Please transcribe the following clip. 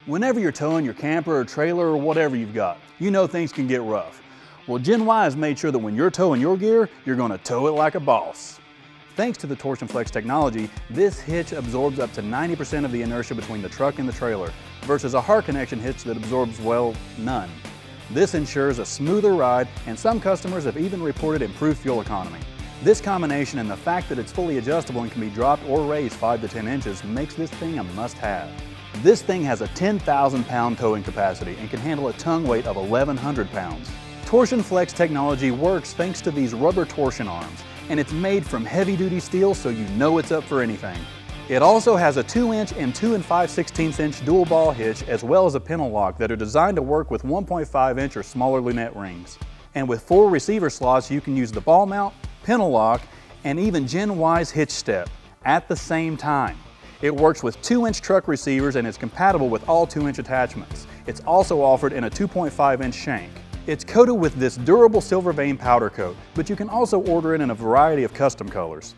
Whenever you're towing your camper or trailer or whatever you've got, you know things can get rough. Well, Gen Y has made sure that when you're towing your gear, you're going to tow it like a boss. Thanks to the Torsion Flex technology, this hitch absorbs up to 90% of the inertia between the truck and the trailer, versus a hard connection hitch that absorbs, well, none. This ensures a smoother ride, and some customers have even reported improved fuel economy. This combination and the fact that it's fully adjustable and can be dropped or raised 5 to 10 inches makes this thing a must-have. This thing has a 10,000 pound towing capacity and can handle a tongue weight of 1,100 pounds. Torsion Flex technology works thanks to these rubber torsion arms, and it's made from heavy-duty steel so you know it's up for anything. It also has a 2-inch and 2 5/16" dual ball hitch, as well as a pintle lock that are designed to work with 1.5-inch or smaller lunette rings. And with 4 receiver slots, you can use the ball mount, pintle lock, and even Gen Y's hitch step at the same time. It works with 2-inch truck receivers and is compatible with all 2-inch attachments. It's also offered in a 2.5-inch shank. It's coated with this durable silver vein powder coat, but you can also order it in a variety of custom colors.